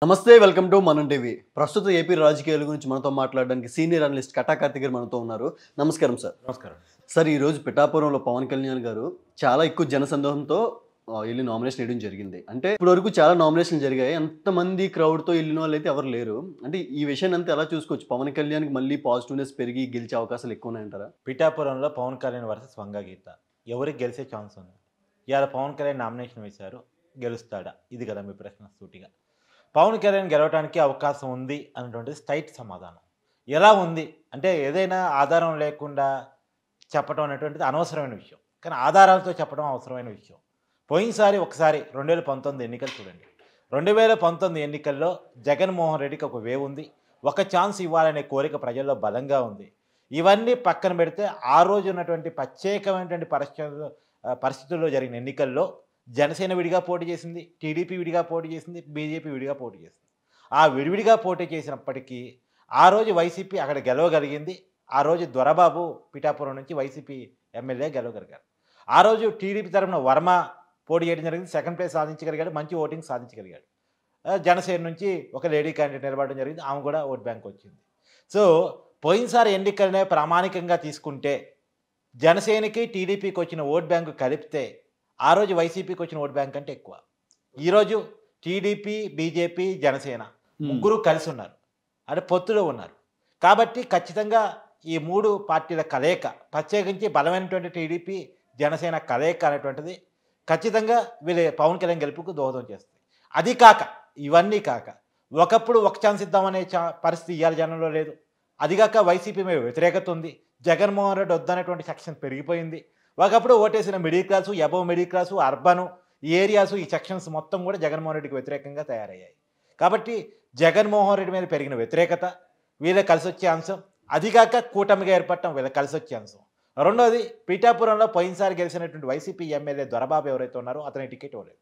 నమస్తే welcome to మనం TV. ప్రస్తుత ఏపీ రాజకీయాల గురించి మనతో మాట్లాడడానికి సీనియర్ అనలిస్ట్ కటా కార్తిక్ గారు మనతో ఉన్నారు. నమస్కారం సార్. నమస్కారం. సార్, ఈరోజు పిఠాపురంలో పవన్ కళ్యాణ్ గారు చాలా ఎక్కువ జనసందోహంతో వెళ్ళి నామినేషన్ వేయడం జరిగింది. అంటే ఇప్పటివరకు చాలా నామినేషన్లు జరిగాయి. ఎంతమంది క్రౌడ్తో వెళ్ళిన వాళ్ళు అయితే ఎవరు లేరు. అంటే ఈ విషయాన్ని అంతా ఎలా చూసుకోవచ్చు? పవన్ కళ్యాణ్కి మళ్ళీ పాజిటివ్నెస్ పెరిగి గెలిచే అవకాశాలు ఎక్కువ ఉన్నాయంటారా? పిఠాపురంలో పవన్ కళ్యాణ్ వర్సెస్ వంగ గీత ఎవరికి గెలిచే ఛాన్స్ ఉంది? ఇవాళ పవన్ కళ్యాణ్ నామినేషన్ వేశారు, గెలుస్తాడా? ఇది కదా మీ ప్రశ్న సూటిగా. పవన్ కళ్యాణ్ గెలవడానికి అవకాశం ఉంది అనేటువంటిది స్ట్రైట్ సమాధానం. ఎలా ఉంది అంటే ఏదైనా ఆధారం లేకుండా చెప్పడం అనేటువంటిది అనవసరమైన విషయం, కానీ ఆధారాలతో చెప్పడం అవసరమైన విషయం. పోయినసారి ఒకసారి 2019 ఎన్నికలు చూడండి. 2019 ఎన్నికల్లో జగన్మోహన్ రెడ్డికి ఒక వేవ్ ఉంది, ఒక ఛాన్స్ ఇవ్వాలనే కోరిక ప్రజల్లో బలంగా ఉంది. ఇవన్నీ పక్కన పెడితే ఆ రోజు ఉన్నటువంటి ప్రత్యేకమైనటువంటి పరిస్థితుల్లో జరిగిన ఎన్నికల్లో జనసేన విడిగా పోటీ చేసింది, టీడీపీ విడిగా పోటీ చేసింది, బీజేపీ విడిగా పోటీ చేసింది. ఆ విడివిడిగా పోటీ చేసినప్పటికీ ఆ రోజు వైసీపీ అక్కడ గెలవగలిగింది. ఆ రోజు దొరబాబు పిఠాపురం నుంచి వైసీపీ ఎమ్మెల్యే గెలవగలిగారు. ఆ రోజు టీడీపీ తరఫున వర్మ పోటీ చేయడం జరిగింది, సెకండ్ ప్లేస్ సాధించగలిగాడు, మంచి ఓటింగ్ సాధించగలిగాడు. జనసేన నుంచి ఒక లేడీ క్యాండిడేట్ నిలబడడం జరిగింది, ఆమె కూడా ఓట్ బ్యాంక్ వచ్చింది. సో పోయినసారి ఎన్నికలనే ప్రామాణికంగా తీసుకుంటే జనసేనకి టీడీపీకి వచ్చిన ఓట్ బ్యాంకు కలిపితే ఆ రోజు వైసీపీకి వచ్చిన ఓట్ బ్యాంక్ కంటే ఎక్కువ. ఈరోజు టీడీపీ, బీజేపీ, జనసేన ముగ్గురు కలిసి ఉన్నారు, అంటే పొత్తులో ఉన్నారు. కాబట్టి ఖచ్చితంగా ఈ మూడు పార్టీల కలయిక, ప్రత్యేకించి బలమైనటువంటి టీడీపీ జనసేన కలయిక అనేటువంటిది ఖచ్చితంగా వీళ్ళ పవన్ కళ్యాణ్ గెలుపుకు దోహదం చేస్తుంది. అది కాక ఇవన్నీ కాక ఒకప్పుడు ఒక ఛాన్స్ ఇద్దామనే పరిస్థితి ఇవాళ జనంలో లేదు. అదిగాక వైసీపీ మీద వ్యతిరేకత ఉంది, జగన్మోహన్ రెడ్డి వద్దనేటువంటి సెక్షన్ పెరిగిపోయింది. ఒకప్పుడు ఓటేసిన middle class, above middle class, urban ఈ ఏరియాసు, ఈ సెక్షన్స్ మొత్తం కూడా జగన్మోహన్ రెడ్డికి వ్యతిరేకంగా తయారయ్యాయి. కాబట్టి జగన్మోహన్ రెడ్డి మీద పెరిగిన వ్యతిరేకత వీళ్ళకి కలిసి వచ్చే అంశం, అదిగాక కూటమిగా ఏర్పడటం వీళ్ళకి కలిసి వచ్చే అంశం. రెండోది, పిఠాపురంలో పోయినసారి గెలిచినటువంటి వైసీపీ ఎమ్మెల్యే దొరబాబు ఎవరైతే ఉన్నారో అతని టికెట్ ఇవ్వలేదు.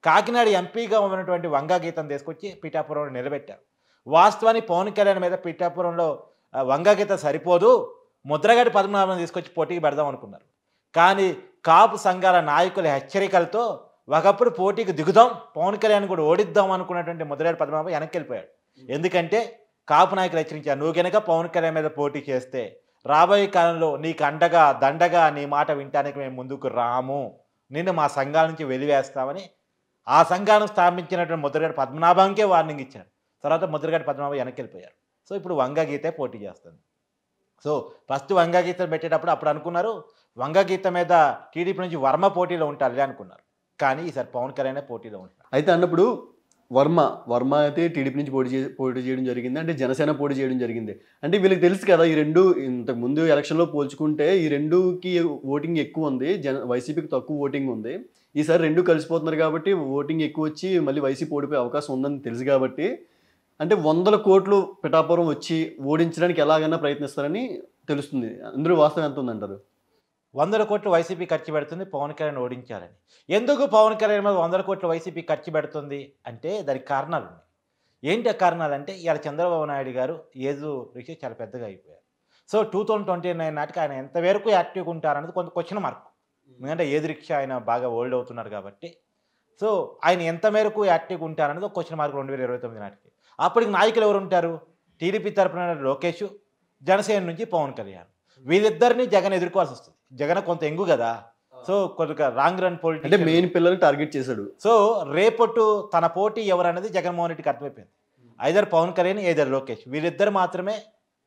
కాకినాడ ఎంపీగా ఉన్నటువంటి వంగా గీతను తీసుకొచ్చి పిఠాపురంలో నిలబెట్టారు. వాస్తవానికి పవన్ కళ్యాణ్ మీద పిఠాపురంలో వంగా గీత సరిపోదు, ముద్రగడ్డి పద్మనాభం తీసుకొచ్చి పోటీకి పెడదాం అనుకున్నారు. కానీ కాపు సంఘాల నాయకుల హెచ్చరికలతో ఒకప్పుడు పోటీకి దిగుదాం, పవన్ కళ్యాణ్ కూడా ఓడిద్దాం అనుకున్నటువంటి ముద్రగడ్డి పద్మనాభం వెనక్కి వెళ్ళిపోయాడు. ఎందుకంటే కాపు నాయకులు హెచ్చరించారు, నువ్వు కనుక పవన్ కళ్యాణ్ మీద పోటీ చేస్తే రాబోయే కాలంలో నీకు అండగా దండగా నీ మాట వినటానికి మేము ముందుకు రాము, నిన్ను మా సంఘాల నుంచి వెలివేస్తామని ఆ సంఘాలను స్థాపించినటువంటి ముద్రగడ్డి పద్మనాభంకే వార్నింగ్ ఇచ్చారు. తర్వాత ముద్రగడ్డి పద్మనాభం వెనక్కి వెళ్ళిపోయారు. సో ఇప్పుడు వంగా గీతే పోటీ చేస్తుంది. సో ఫస్ట్ వంగా గీత పెట్టేటప్పుడు అప్పుడు అనుకున్నారు వంగా గీత మీద టీడీపీ నుంచి వర్మ పోటీలో ఉంటారులే అనుకున్నారు, కానీ ఈసారి పవన్ కళ్యాణ్ పోటీలో ఉంటారు. అయితే అన్నప్పుడు వర్మ అయితే టీడీపీ నుంచి పోటీ చేయడం జరిగింది, అంటే జనసేన పోటీ చేయడం జరిగింది. అంటే వీళ్ళకి తెలుసు కదా, ఈ రెండు ఇంతకు ముందు ఎలక్షన్లో పోల్చుకుంటే ఈ రెండుకి ఓటింగ్ ఎక్కువ ఉంది, వైసీపీకి తక్కువ ఓటింగ్ ఉంది. ఈసారి రెండు కలిసిపోతున్నారు కాబట్టి ఓటింగ్ ఎక్కువ వచ్చి మళ్ళీ వైసీపీ ఓడిపోయే అవకాశం ఉందని తెలుసు కాబట్టి, అంటే 100 కోట్లు పిఠాపురం వచ్చి ఓడించడానికి ఎలాగైనా ప్రయత్నిస్తారని తెలుస్తుంది. అందులో వాస్తవం ఎంత ఉందంటారు? 100 కోట్లు వైసీపీ ఖర్చు పెడుతుంది పవన్ కళ్యాణ్ ఓడించాలని. ఎందుకు పవన్ కళ్యాణ్ మీద 100 కోట్లు వైసీపీ ఖర్చు పెడుతుంది అంటే దానికి కారణాలు ఉన్నాయి. ఏంటి ఆ కారణాలు అంటే, ఇవాళ చంద్రబాబు నాయుడు గారు ఏజ్ రీత్యా చాలా పెద్దగా అయిపోయారు. సో 2029 నాటికి ఆయన ఎంతవరకు యాక్టివ్గా ఉంటారన్నది కొంత క్వశ్చన్ మార్క్. ఎందుకంటే ఏజ్ రీత్యా ఆయన బాగా ఓల్డ్ అవుతున్నారు కాబట్టి. సో ఆయన ఎంత మేరకు యాక్టివ్గా ఉంటారన్నది ఒక క్వశ్చన్ మార్క్ 2029 నాటికి. అప్పటికి నాయకులు ఎవరు ఉంటారు? టీడీపీ తరపున లోకేష్, జనసేన నుంచి పవన్ కళ్యాణ్, వీళ్ళిద్దరిని జగన్ ఎదుర్కోవాల్సి వస్తుంది. జగన్ కొంత ఎంగు కదా, సో కొద్దిగా రాంగ్ రన్ పొలిటిక్స్, అంటే మెయిన్ పిల్లల్ని టార్గెట్ చేశాడు. సో రేపట్టు తన పోటీ ఎవరన్నది జగన్మోహన్ రెడ్డికి అర్థమైపోయింది. ఐదర్ పవన్ కళ్యాణ్, ఐదర్ లోకేష్, వీళ్ళిద్దరు మాత్రమే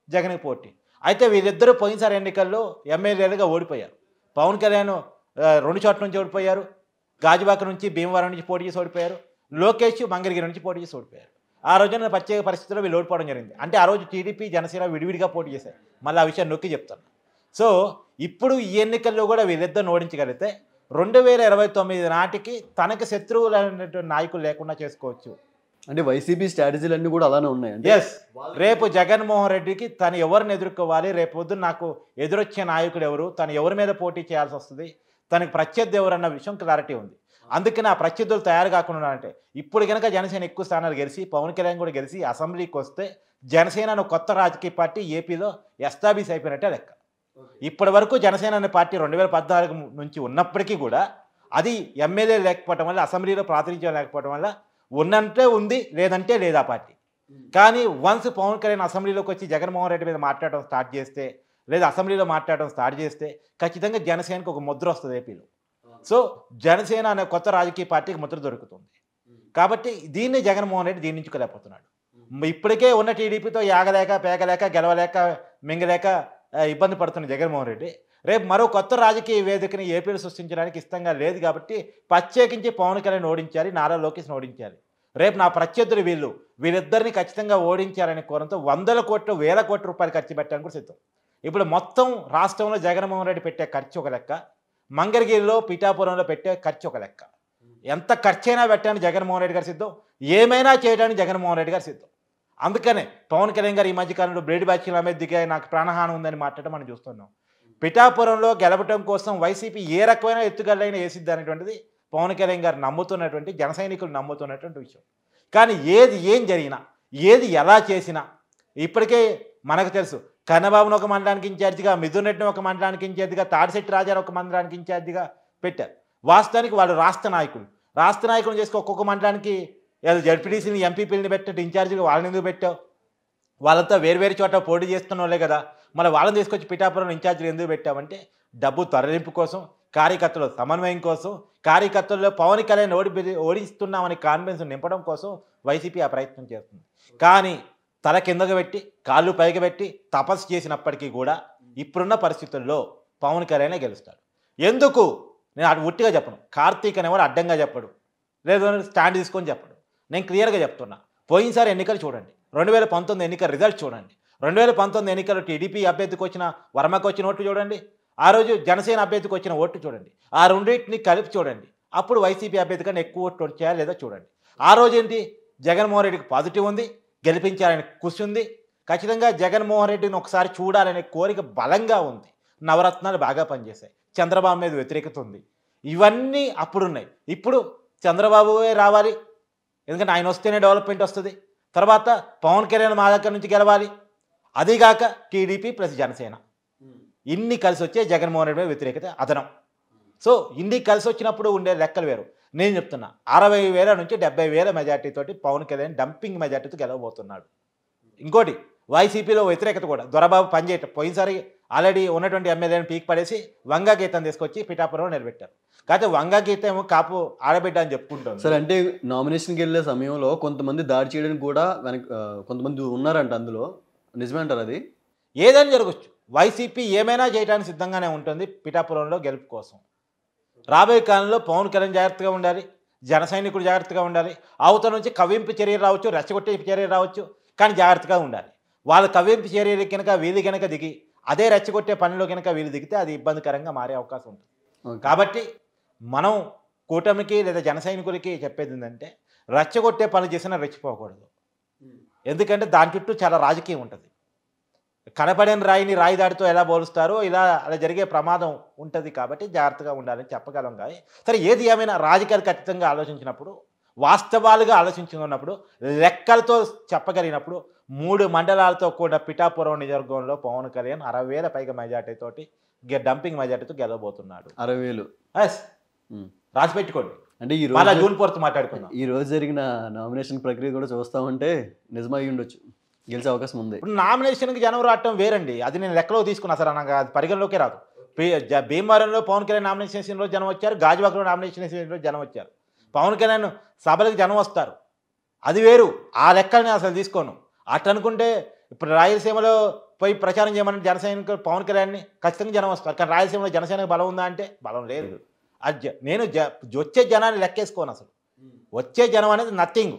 జగన్కి పోటీ. అయితే వీళ్ళిద్దరూ పోయినసారి ఎన్నికల్లో ఎమ్మెల్యేలుగా ఓడిపోయారు. పవన్ కళ్యాణ్ 2 చోట్ల నుంచి ఓడిపోయారు, గాజువాక నుంచి, భీమవరం నుంచి పోటీ చేసి ఓడిపోయారు. లోకేష్ మంగళగిరి నుంచి పోటీ చేసి ఓడిపోయారు. ఆ రోజున ప్రత్యేక పరిస్థితుల్లో వీళ్ళు ఓడిపోవడం జరిగింది. అంటే ఆ రోజు టీడీపీ, జనసేన విడివిడిగా పోటీ చేశారు. మళ్ళీ ఆ విషయాన్ని నొక్కి చెప్తాను. సో ఇప్పుడు ఈ ఎన్నికల్లో కూడా వీళ్ళిద్దరిని ఓడించగలిగితే 2029 నాటికి తనకి శత్రువులైనటువంటి నాయకులు లేకుండా చేసుకోవచ్చు. అంటే వైసీపీ స్ట్రాటజీలన్నీ కూడా అలానే ఉన్నాయి. ఎస్, రేపు జగన్మోహన్ రెడ్డికి తను ఎవరిని ఎదుర్కోవాలి, రేపు పొద్దున్న నాకు ఎదురొచ్చే నాయకుడు ఎవరు, తను ఎవరి మీద పోటీ చేయాల్సి వస్తుంది, తనకి ప్రత్యర్థి ఎవరన్న విషయం క్లారిటీ ఉంది. అందుకని ఆ ప్రత్యర్థులు తయారు కాకుండా అంటే ఇప్పుడు కనుక జనసేన ఎక్కువ స్థానాలు గెలిచి పవన్ కళ్యాణ్ కూడా గెలిచి అసెంబ్లీకి వస్తే జనసేన కొత్త రాజకీయ పార్టీ ఏపీలో ఎస్టాబ్లిష్ అయిపోయినట్టే లెక్క. ఇప్పటి వరకు జనసేన అనే పార్టీ 2014 నుంచి ఉన్నప్పటికీ కూడా అది ఎమ్మెల్యే లేకపోవడం వల్ల, అసెంబ్లీలో ప్రాతినిధ్యం లేకపోవడం వల్ల ఉన్నంటే ఉంది, లేదంటే లేదా పార్టీ. కానీ వన్స్ పవన్ కళ్యాణ్ అసెంబ్లీలోకి వచ్చి జగన్మోహన్ రెడ్డి మీద మాట్లాడడం స్టార్ట్ చేస్తే, లేదా అసెంబ్లీలో మాట్లాడడం స్టార్ట్ చేస్తే ఖచ్చితంగా జనసేనకు ఒక ముద్ర వస్తుంది ఏపీలో. సో జనసేన అనే కొత్త రాజకీయ పార్టీకి ముద్ర దొరుకుతుంది. కాబట్టి దీన్ని జగన్మోహన్ రెడ్డి జీర్ణించుకోలేకపోతున్నాడు. ఇప్పటికే ఉన్న టీడీపీతో యాగలేక పేగలేక గెలవలేక మింగలేక ఇబ్బంది పడుతున్న జగన్మోహన్ రెడ్డి రేపు మరో కొత్త రాజకీయ వేదికని ఏపీలో సృష్టించడానికి ఇష్టంగా లేదు. కాబట్టి ప్రత్యేకించి పవన్ కళ్యాణ్ ఓడించాలి, నారా లోకేష్ని ఓడించాలి. రేపు నా ప్రత్యర్థులు వీళ్ళిద్దరిని ఖచ్చితంగా ఓడించాలనే కోరంతో 100 కోట్లు 1000 కోట్ల రూపాయలు ఖర్చు పెట్టడానికి కూడా సిద్ధం. ఇప్పుడు మొత్తం రాష్ట్రంలో జగన్మోహన్ రెడ్డి పెట్టే ఖర్చు ఒక లెక్క, మంగళగిరిలో పిఠాపురంలో పెట్టే ఖర్చు ఒక లెక్క. ఎంత ఖర్చైనా పెట్టడానికి జగన్మోహన్ రెడ్డి గారు సిద్ధం, ఏమైనా చేయడానికి జగన్మోహన్ రెడ్డి గారు సిద్ధం. అందుకనే పవన్ కళ్యాణ్ గారు ఈ మధ్యకాలంలో బ్లేడ్ బ్యాచ్ల మీద దిగా నాకు ప్రాణహాని ఉందని మాట్లాడటం మనం చూస్తున్నాం. పిఠాపురంలో గెలవటం కోసం వైసీపీ ఏ రకమైన ఎత్తుగడైనా వేసిద్ది అనేటువంటిది పవన్ కళ్యాణ్ గారు నమ్ముతున్నటువంటి, జన సైనికులు నమ్ముతున్నటువంటి విషయం. కానీ ఏం జరిగినా, ఏది ఎలా చేసినా ఇప్పటికే మనకు తెలుసు. కన్నబాబును ఒక మండలానికి ఇన్ఛార్జిగా, మిథున్ రెడ్డిని ఒక మండలానికి ఇన్ఛార్జిగా, తాడిశెట్టి రాజాను ఒక మండలానికి ఇన్ఛార్జిగా పెట్టారు. వాస్తవానికి వాళ్ళు రాష్ట్ర నాయకులు చేసుకుని ఒక్కొక్క మండలానికి జడ్పీటీసీని ఎంపీపీని పెట్టినట్టు ఇన్ఛార్జిగా వాళ్ళని ఎందుకు పెట్టావు? వాళ్ళంతా వేరు చోట పోటీ చేస్తున్న వాళ్ళే కదా, మళ్ళీ వాళ్ళని తీసుకొచ్చి పిఠాపురం ఇన్ఛార్జీలు ఎందుకు పెట్టామంటే డబ్బు తరలింపు కోసం, కార్యకర్తల సమన్వయం కోసం, కార్యకర్తల్లో పవన్ కళ్యాణ్ ఓడిస్తున్నామని కాన్ఫిడెన్స్ నింపడం కోసం వైసీపీ ఆ ప్రయత్నం చేస్తుంది. కానీ తల కిందకు పెట్టి కాళ్ళు పైకి పెట్టి తపస్సు చేసినప్పటికీ కూడా ఇప్పుడున్న పరిస్థితుల్లో పవన్ కళ్యాణే గెలుస్తాడు. ఎందుకు నేను అటు ఉట్టిగా చెప్పను, కార్తీక్ అనేవాడు అడ్డంగా చెప్పడు, లేదు స్టాండ్ తీసుకొని చెప్పడు. నేను క్లియర్గా చెప్తున్నా. పోయినసారి ఎన్నికలు చూడండి, 2019 ఎన్నికల రిజల్ట్ చూడండి, 2019 ఎన్నికలు టీడీపీ అభ్యర్థికి వచ్చిన వర్మకు వచ్చిన ఓట్లు చూడండి, ఆ రోజు జనసేన అభ్యర్థికి వచ్చిన ఓట్లు చూడండి, ఆ రెండింటిని కలిపి చూడండి. అప్పుడు వైసీపీ అభ్యర్థి కన్నా ఎక్కువ ఓట్లు వచ్చాయా లేదా చూడండి. ఆ రోజు ఏంటి, జగన్మోహన్ రెడ్డికి పాజిటివ్ ఉంది, గెలిపించాలనే కృషి ఉంది, ఖచ్చితంగా జగన్మోహన్ రెడ్డిని ఒకసారి చూడాలనే కోరిక బలంగా ఉంది, నవరత్నాలు బాగా పనిచేశాయి, చంద్రబాబు మీద వ్యతిరేకత ఉంది, ఇవన్నీ అప్పుడున్నాయి. ఇప్పుడు చంద్రబాబువే రావాలి, ఎందుకంటే ఆయన వస్తేనే డెవలప్మెంట్ వస్తుంది. తర్వాత పవన్ కళ్యాణ్ మా దగ్గర నుంచి గెలవాలి, అదిగాక టీడీపీ ప్లస్ జనసేన ఇన్ని కలిసి వచ్చే జగన్మోహన్ రెడ్డి మీద వ్యతిరేకత అదనం. సో ఇన్ని కలిసి వచ్చినప్పుడు ఉండే లెక్కలు వేరు. నేను చెప్తున్నా 60,000 నుంచి 70,000 మెజార్టీతోటి పవన్ కళ్యాణ్ డంపింగ్ మెజార్టీతో గెలవబోతున్నాడు. ఇంకోటి వైసీపీలో వ్యతిరేకత కూడా దొరబాబు పనిచేయటం, పోయినసారి ఆల్రెడీ ఉన్నటువంటి ఎమ్మెల్యేని పీక్ పడేసి వంగా గీతం తీసుకొచ్చి పిఠాపురంలో నిలబెట్టారు. కాకపోతే వంగా గీతం ఏమో కాపు ఆడబిడ్డ అని చెప్పుకుంటాం సార్. అంటే నామినేషన్కి వెళ్ళే సమయంలో కొంతమంది దాడి చేయడానికి కూడా కొంతమంది ఉన్నారంట, అందులో నిజమే అంటారు? అది ఏదైనా జరగచ్చు. వైసీపీ ఏమైనా చేయడానికి సిద్ధంగానే ఉంటుంది పిఠాపురంలో గెలుపు కోసం. రాబోయే కాలంలో పవన్ కళ్యాణ్ జాగ్రత్తగా ఉండాలి, జన సైనికుడు జాగ్రత్తగా ఉండాలి. అవతల నుంచి కవ్వింపు చర్యలు రావచ్చు, రెచ్చగొట్టే చర్యలు రావచ్చు, కానీ జాగ్రత్తగా ఉండాలి. వాళ్ళ కవ్వింపు చర్యలు కనుక వీళ్ళు కనుక దిగి అదే రెచ్చగొట్టే పనిలో కనుక వీళ్ళు దిగితే అది ఇబ్బందికరంగా మారే అవకాశం ఉంటుంది. కాబట్టి మనం కూటమికి లేదా జన సైనికులకి చెప్పేది ఏంటంటే రెచ్చగొట్టే పని చేసినా రెచ్చిపోకూడదు. ఎందుకంటే దాని చుట్టూ చాలా రాజకీయం ఉంటుంది. కనపడని రాయిని రాయి దాడితో ఎలా పోలుస్తారో అలా జరిగే ప్రమాదం ఉంటుంది. కాబట్టి జాగ్రత్తగా ఉండాలని చెప్పగలం. కానీ సరే, ఏది ఏమైనా రాజకీయాలు ఖచ్చితంగా ఆలోచించినప్పుడు, వాస్తవాలుగా ఆలోచించుకున్నప్పుడు, లెక్కలతో చెప్పగలిగినప్పుడు 3 మండలాలతో కూడా పిఠాపురం నియోజకవర్గంలో పవన్ కళ్యాణ్ 60,000 పైగా మెజార్టీతోటి డంపింగ్ మెజార్టీతో గెలవబోతున్నాడు. 60,000 రాసి పెట్టుకోండి. అంటే ఈ రోజు జూన్ 4 మాట్లాడుకుందాం. ఈ రోజు జరిగిన నామినేషన్ ప్రక్రియ కూడా చూస్తా ఉంటే నిజమై ఉండొచ్చు, గెలిచే అవకాశం ఉంది. ఇప్పుడు నామినేషన్కి జనం రావటం వేరండి, అది నేను లెక్కలో తీసుకున్నా సార్, నాకు అది పరిగణలోకే రాదు. భీమవరంలో పవన్ కళ్యాణ్ నామినేషన్ వేసిన రోజు జనం వచ్చారు, గాజువాకలో నామినేషన్ వేసిన రోజు జనం వచ్చారు. పవన్ కళ్యాణ్ సభలకు జనం వస్తారు, అది వేరు. ఆ లెక్కని అసలు తీసుకోను. అట్లా అనుకుంటే ఇప్పుడు రాయలసీమలో పోయి ప్రచారం చేయమని జనసేన పవన్ కళ్యాణ్ని ఖచ్చితంగా జనం వస్తారు. కానీ రాయలసీమలో జనసేనకు బలం ఉందా అంటే బలం లేదు. అది నేను వచ్చే జనాన్ని లెక్కేసుకోను. అసలు వచ్చే జనం అనేది నథింగ్,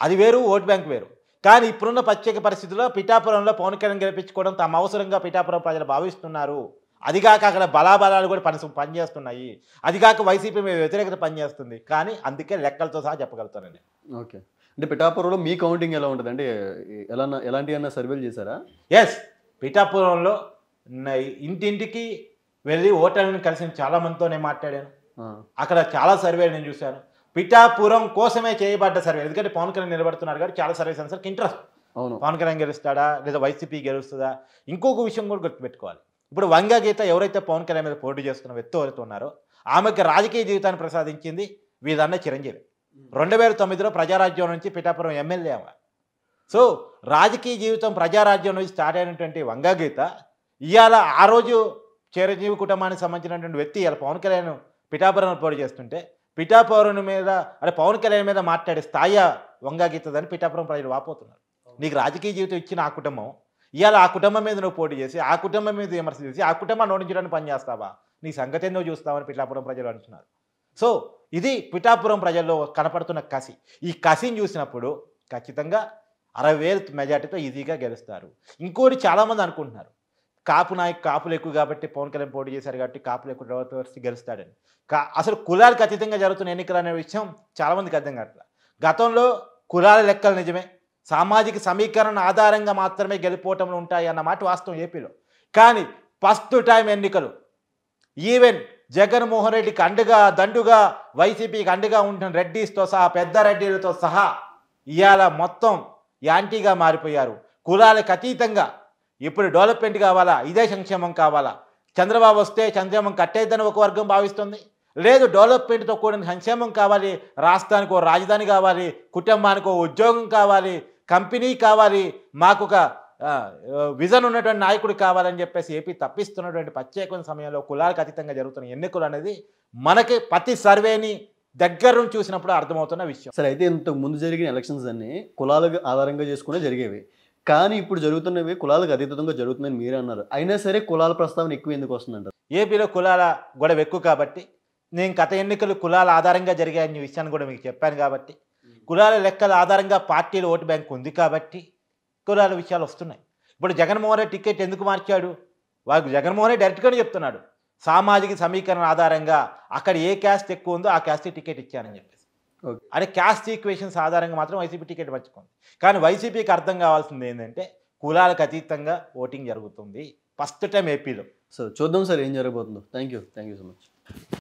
అది వేరు, ఓట్ బ్యాంక్ వేరు. కానీ ఇప్పుడున్న ప్రత్యేక పరిస్థితుల్లో పిఠాపురంలో పవన్ కళ్యాణ్ గెలిపించుకోవడం తమ అవసరంగా పిఠాపురం ప్రజలు భావిస్తున్నారు. అదిగాక అక్కడ బలాబలాలు కూడా పనిచేస్తున్నాయి. అదిగాక వైసీపీ మీద వ్యతిరేకత పనిచేస్తుంది. కానీ అందుకే లెక్కలతో సహా చెప్పగలుగుతానండి. ఓకే. అంటే పిఠాపురంలో మీ కౌంటింగ్ ఎలా ఉంటుంది? అంటే ఎలాంటి అన్న సర్వేలు చేశారా? ఎస్, పిఠాపురంలో ఇంటింటికి వెళ్ళి ఓటర్లను కలిసిన చాలా మందితో నేను మాట్లాడాను. అక్కడ చాలా సర్వేలు నేను చూశాను. పిఠాపురం కోసమే చేయబడ్డ సర్వే. ఎందుకంటే పవన్ కళ్యాణ్ నిలబడుతున్నారు కాబట్టి చాలా సర్వే సెన్సర్కి ఇంట్రెస్ట్. పవన్ కళ్యాణ్ గెలుస్తాడా లేదా వైసీపీ గెలుస్తుందా? ఇంకొక విషయం కూడా గుర్తుపెట్టుకోవాలి. ఇప్పుడు వంగా గీత ఎవరైతే పవన్ కళ్యాణ్ మీద పోటీ చేస్తున్న వ్యక్తి ఎవరైతే ఉన్నారో ఆమెకి రాజకీయ జీవితాన్ని ప్రసాదించింది వీళ్ళన్న చిరంజీవి. 2009లో ప్రజారాజ్యం నుంచి పిఠాపురం ఎమ్మెల్యే ఆమె. సో రాజకీయ జీవితం ప్రజారాజ్యం నుంచి స్టార్ట్ అయినటువంటి వంగగీత ఇవాళ ఆ రోజు చిరంజీవి కుటుంబానికి సంబంధించినటువంటి వ్యక్తి ఇవాళ పవన్ కళ్యాణ్ పిఠాపురం పోటీ చేస్తుంటే పిఠాపురం మీద అంటే పవన్ కళ్యాణ్ మీద మాట్లాడే స్థాయి వంగగీతదని పిఠాపురం ప్రజలు వాపోతున్నారు. నీకు రాజకీయ జీవితం ఇచ్చిన ఆ కుటుంబం ఇవాళ ఆ కుటుంబం మీద నువ్వు పోటీ చేసి ఆ కుటుంబం మీద విమర్శ చేసి ఆ కుటుంబాన్ని ఓడించడానికి పని చేస్తావా, నీ సంగతి ఏందో చూస్తావని పిఠాపురం ప్రజలు అంటున్నారు. సో ఇది పిఠాపురం ప్రజల్లో కనపడుతున్న కసి. ఈ కసిని చూసినప్పుడు ఖచ్చితంగా 60,000 మెజార్టీతో ఈజీగా గెలుస్తారు. ఇంకోటి చాలామంది అనుకుంటున్నారు కాపులు ఎక్కువ కాబట్టి పవన్ కళ్యాణ్ పోటీ చేశారు కాబట్టి కాపులు ఎక్కువ వచ్చి గెలుస్తాడని. అసలు కులాలకు అతీతంగా జరుగుతున్న ఎన్నికలు అనే విషయం చాలామందికి అర్థం కావట్లేదు. గతంలో కులాల లెక్కలు నిజమే, సామాజిక సమీకరణ ఆధారంగా మాత్రమే గెలిపోవటంలో ఉంటాయి అన్న మాట వాస్తవం ఏపీలో. కానీ ఫస్ట్ టైం ఎన్నికలు ఈవెన్ జగన్మోహన్ రెడ్డికి అండగా దండుగా వైసీపీకి అండగా ఉంటున్న రెడ్డిస్తో సహా పెద్ద రెడ్డిలతో సహా ఇవాళ మొత్తం యాంటీగా మారిపోయారు. కులాలకు అతీతంగా ఇప్పుడు డెవలప్మెంట్ కావాలా, ఇదే సంక్షేమం కావాలా, చంద్రబాబు వస్తే సంక్షేమం కట్టేద్దని ఒక వర్గం భావిస్తుంది. లేదు డెవలప్మెంట్తో కూడిన సంక్షేమం కావాలి, రాష్ట్రానికి ఓ రాజధాని కావాలి, కుటుంబానికి ఓ ఉద్యోగం కావాలి, కంపెనీ కావాలి, మాకు ఒక విజన్ ఉన్నటువంటి నాయకుడు కావాలని చెప్పేసి ఏపీ తప్పిస్తున్నటువంటి ప్రత్యేకమైన సమయంలో కులాలకు అతీతంగా జరుగుతున్న ఎన్నికలు అనేది మనకి ప్రతి సర్వేని దగ్గర నుంచి చూసినప్పుడు అర్థమవుతున్న విషయం. సరే, అయితే ఇంతకు ముందు జరిగిన ఎలక్షన్స్ అన్ని కులాలకు ఆధారంగా చేసుకునే జరిగేవి, కానీ ఇప్పుడు జరుగుతున్నవి కులాలకు అతీతంగా జరుగుతుందని మీరే అన్నారు. అయినా సరే కులాల ప్రస్తావన ఎక్కువ ఎందుకు వస్తుందంటారు? ఏపీలో కులాల గొడవ ఎక్కువ కాబట్టి, నేను గత ఎన్నికలు కులాల ఆధారంగా జరిగాయని విషయాన్ని కూడా మీకు చెప్పాను కాబట్టి, కులాల లెక్కల ఆధారంగా పార్టీల ఓటు బ్యాంక్ ఉంది కాబట్టి కులాల విషయాలు వస్తున్నాయి. ఇప్పుడు జగన్మోహన్ రెడ్డి టికెట్ ఎందుకు మార్చాడు? వాడు జగన్మోహన్ రెడ్డి డైరెక్ట్గానే చెప్తున్నాడు, సామాజిక సమీకరణ ఆధారంగా అక్కడ ఏ క్యాస్ట్ ఎక్కువ ఉందో ఆ క్యాస్ట్ టికెట్ ఇచ్చానని చెప్పేసి. అంటే క్యాస్ట్ ఈక్వేషన్స్ ఆధారంగా మాత్రం వైసీపీ టికెట్ పంచుకుంది. కానీ వైసీపీకి అర్థం కావాల్సింది ఏంటంటే కులాలకు అతీతంగా ఓటింగ్ జరుగుతుంది ఫస్ట్ టైం ఏపీలో. సో చూద్దాం సార్ ఏం జరగబోతుందో. Thank you so much.